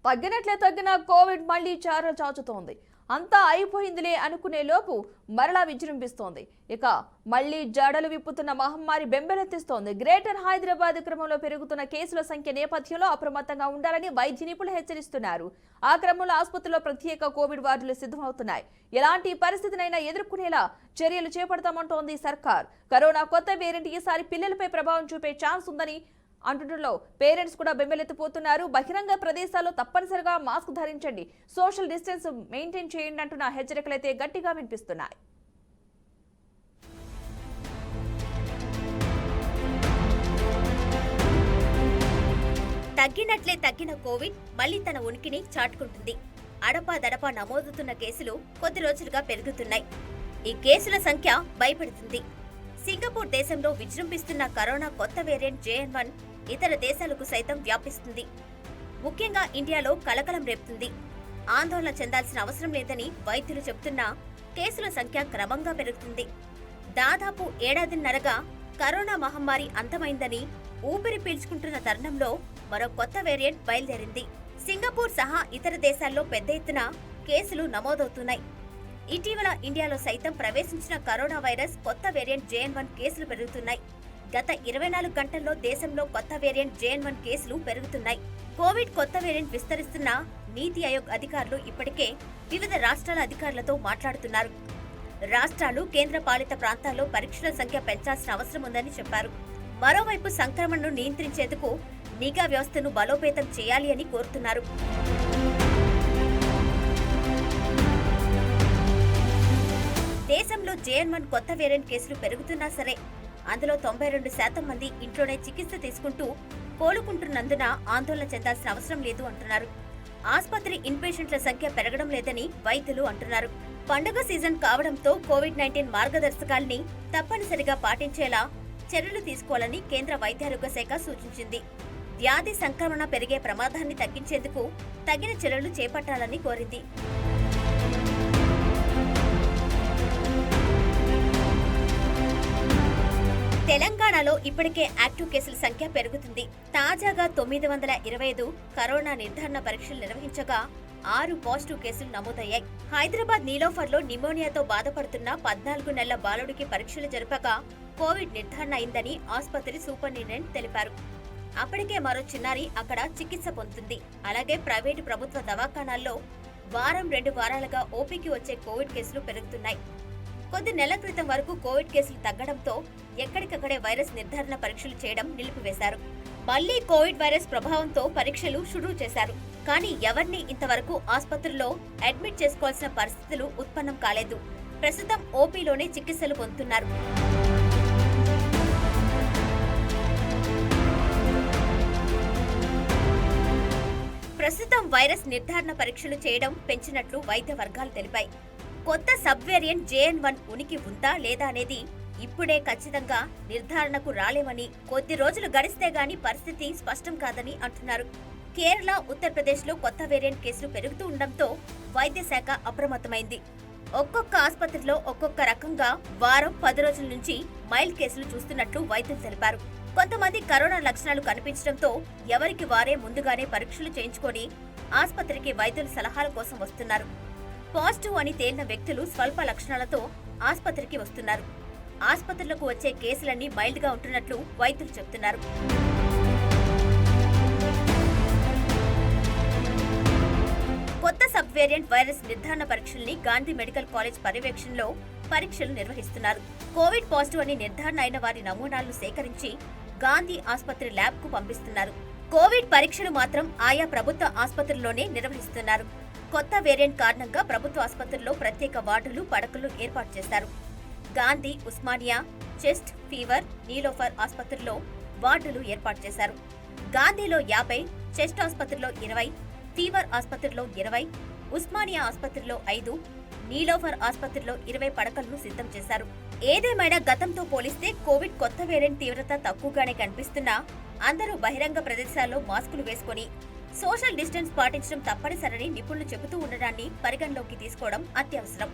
తగ్గిన కోవిడ్ మళ్లీ చాచుతోంది. అంతా అయిపోయిందిలే అనుకునే లోపు మరలా విజృంభిస్తోంది. ఇక మళ్లీ జడలు విప్పుతున్న మహమ్మారి బెంబెలెత్తిస్తోంది. గ్రేటర్ హైదరాబాద్ క్రమంలో పెరుగుతున్న కేసుల సంఖ్య నేపథ్యంలో అప్రమత్తంగా ఉండాలని వైద్య నిపుణులు హెచ్చరిస్తున్నారు. ఆ క్రమంలో ఆసుపత్రిలో ప్రత్యేక కోవిడ్ వార్డులు సిద్ధమవుతున్నాయి. ఎలాంటి పరిస్థితినైనా ఎదుర్కొనేలా చర్యలు చేపడతామంటోంది సర్కార్. కరోనా కొత్త వేరియంట్ ఈసారి పిల్లలపై ప్రభావం చూపే ఛాన్స్ ఉందని అంటుండటంలో పేరెంట్స్ కూడా బెంబెలెత్తిపోతున్నారు. బహిరంగ ప్రదేశాల్లో తప్పనిసరిగా మాస్క్ ధరించండి, సోషల్ డిస్టెన్స్ మెయింటైన్ చేయండి అంటున్న హెచ్చరికలైతే గట్టిగా వినిపిస్తున్నాయి. తగ్గిన కోవిడ్ మళ్లీ తన ఉనికిని చాటుకుంటుంది. అడపాదడపా నమోదుతున్న కేసులు కొద్ది రోజులుగా పెరుగుతున్నాయి. ఈ కేసుల సంఖ్య భయపెడుతుంది. సింగపూర్ దేశంలో విజృంభిస్తున్న కరోనా కొత్త వేరియంట్ JN1 ఇతర దేశాలకు సైతం వ్యాపిస్తుంది. ముఖ్యంగా ఇండియాలో కలకలం రేపుతుంది. ఆందోళన చెందాల్సిన అవసరం లేదని వైద్యులు చెబుతున్నా కేసుల సంఖ్య క్రమంగా పెరుగుతుంది. దాదాపు ఏడాదిన్నరగా కరోనా మహమ్మారి అంతమైందని ఊపిరి పీల్చుకుంటున్న తరుణంలో మరో కొత్త వేరియంట్ బయలుదేరింది. సింగపూర్ సహా ఇతర దేశాల్లో పెద్ద ఎత్తున కేసులు నమోదవుతున్నాయి. ఇటీవల ఇండియాలో సైతం ప్రవేశించిన కరోనా వైరస్ కొత్త వేరియంట్ JN1 కేసులు పెరుగుతున్నాయి. గత 24 గంటల్లో దేశంలో కొత్త వేరియంట్ JN1 కేసులు పెరుగుతున్నాయి. కోవిడ్ కొత్త వేరియంట్ విస్తరిస్తున్న నీతి ఆయోగ్ అధికారులు ఇప్పటికే వివిధ రాష్ట్రాల అధికారులతో మాట్లాడుతున్నారు. రాష్ట్రాలు, కేంద్ర పాలిత ప్రాంతాల్లో పరీక్షల సంఖ్య పెంచాల్సిన అవసరం ఉందని చెప్పారు. మరోవైపు సంక్రమణను నియంత్రించేందుకు నిఘా వ్యవస్థను బలోపేతం చేయాలి అని కోరుతున్నారు. దేశంలో JN1 కొత్త వేరియంట్ కేసులు పెరుగుతున్నా సరే అందులో 92% మంది ఇంట్లోనే చికిత్స తీసుకుంటూ కోలుకుంటున్నందున ఆందోళన చెందాల్సిన అవసరం లేదు అంటున్నారు. ఆసుపత్రి ఇన్పేషెంట్ల సంఖ్య పెరగడం లేదని వైద్యులు అంటున్నారు. పండుగ సీజన్ కావడంతో కోవిడ్-19 మార్గదర్శకాల్ని తప్పనిసరిగా పాటించేలా చర్యలు తీసుకోవాలని కేంద్ర వైద్యారోగ్య శాఖ సూచించింది. వ్యాధి సంక్రమణ పెరిగే ప్రమాదాన్ని తగ్గించేందుకు తగిన చర్యలు చేపట్టాలని కోరింది. తెలంగాణలో ఇప్పటికే యాక్టివ్ కేసుల సంఖ్య పెరుగుతుంది. తాజాగా 925 కరోనా నిర్ధారణ పరీక్షలు నిర్వహించగా 6 పాజిటివ్ కేసులు నమోదయ్యాయి. హైదరాబాద్ నీలోఫర్లో నిమోనియాతో బాధపడుతున్న 14 నెలల బాలుడికి పరీక్షలు జరపగా కోవిడ్ నిర్ధారణ అయిందని ఆసుపత్రి సూపరింటెండెంట్ తెలిపారు. అప్పటికే మరో చిన్నారి అక్కడ చికిత్స పొందుతుంది. అలాగే ప్రైవేటు ప్రభుత్వ దవాఖానాల్లో వారం 2 వారాలుగా ఓపీకి వచ్చే కోవిడ్ కేసులు పెరుగుతున్నాయి. కొద్ది నెలల క్రితం వరకు కోవిడ్ కేసులు తగ్గడంతో ఎక్కడికక్కడే వైరస్ నిర్ధారణ పరీక్షలు చేయడం నిలిపివేశారు. మళ్లీ కోవిడ్ వైరస్ ప్రభావంతో పరీక్షలు షురూ చేశారు. కానీ ఎవరిని ఇంతవరకు ఆసుపత్రుల్లో అడ్మిట్ చేసుకోవాల్సిన పరిస్థితులు ఉత్పన్నం కాలేదు. ప్రస్తుతం ఓపీలోనే చికిత్సలు పొందుతున్నారు. ప్రస్తుతం వైరస్ నిర్ధారణ పరీక్షలు చేయడం పెంచినట్లు వైద్య వర్గాలు తెలిపాయి. కొత్త సబ్ వేరియంట్ JN1 ఉనికి ఉందా లేదా అనేది ఇప్పుడే ఖచ్చితంగా నిర్ధారణకు రాలేమని, కొద్ది రోజులు గడిస్తే గాని పరిస్థితి స్పష్టం కాదని అంటున్నారు. కేరళ, ఉత్తరప్రదేశ్లో కొత్త వేరియంట్ కేసులు పెరుగుతూ ఉండడంతో వైద్య శాఖ అప్రమత్తమైంది. ఒక్కొక్క ఆసుపత్రిలో ఒక్కొక్క రకంగా వారం 10 రోజుల నుంచి మైల్డ్ కేసులు చూస్తున్నట్లు వైద్యులు తెలిపారు. కొంతమంది కరోనా లక్షణాలు కనిపించడంతో ఎవరికి వారే ముందుగానే పరీక్షలు చేయించుకొని ఆసుపత్రికి వైద్యుల సలహాల కోసం వస్తున్నారు. పాజిటివ్ అని తేలిన వ్యక్తులు స్వల్ప లక్షణాలతో ఆసుపత్రికి వస్తున్నారు. ఆసుపత్రులకు వచ్చే కేసులన్నీ మైల్డ్ గా ఉంటున్నట్లు వైద్యులు చెబుతున్నారు. కొత్త సబ్ వేరియంట్ వైరస్ నిర్ధారణ పరీక్షల్ని గాంధీ మెడికల్ కాలేజ్ పర్యవేక్షణలో పరీక్షలు నిర్వహిస్తున్నారు. కోవిడ్ పాజిటివ్ అని నిర్ధారణ అయిన వారి నమూనాలను సేకరించి గాంధీ ఆసుపత్రి ల్యాబ్ కు పంపిస్తున్నారు. కోవిడ్ పరీక్షలు మాత్రం ఆయా ప్రభుత్వ ఆసుపత్రుల్లోనే నిర్వహిస్తున్నారు. కొత్త వేరియంట్ కారణంగా ప్రభుత్వ ఆసుపత్రుల్లో ప్రత్యేక వార్డులు, పడకలు ఏర్పాటు చేశారు. గాంధీ, ఉస్మానియా, చెస్ట్, ఫీవర్, నీలోఫర్ ఆసుపత్రుల్లో వార్డులు ఏర్పాటు చేశారు. గాంధీలో 50, చెస్ట్ ఆసుపత్రిలో 20, ఫీవర్ ఆసుపత్రిలో 20, ఉస్మానియా ఆసుపత్రిలో 5, నీలోఫర్ ఆసుపత్రిలో 20 పడకలను సిద్ధం చేశారు. ఏదేమైనా గతంతో పోలిస్తే కోవిడ్ కొత్త వేరియంట్ తీవ్రత తక్కువగానే కనిపిస్తున్నా అందరూ బహిరంగ ప్రదేశాల్లో మాస్కులు వేసుకుని సోషల్ డిస్టెన్స్ పాటించడం తప్పనిసరని నిపుణులు చెబుతూ ఉండడాన్ని పరిగణలోకి తీసుకోవడం అత్యవసరం.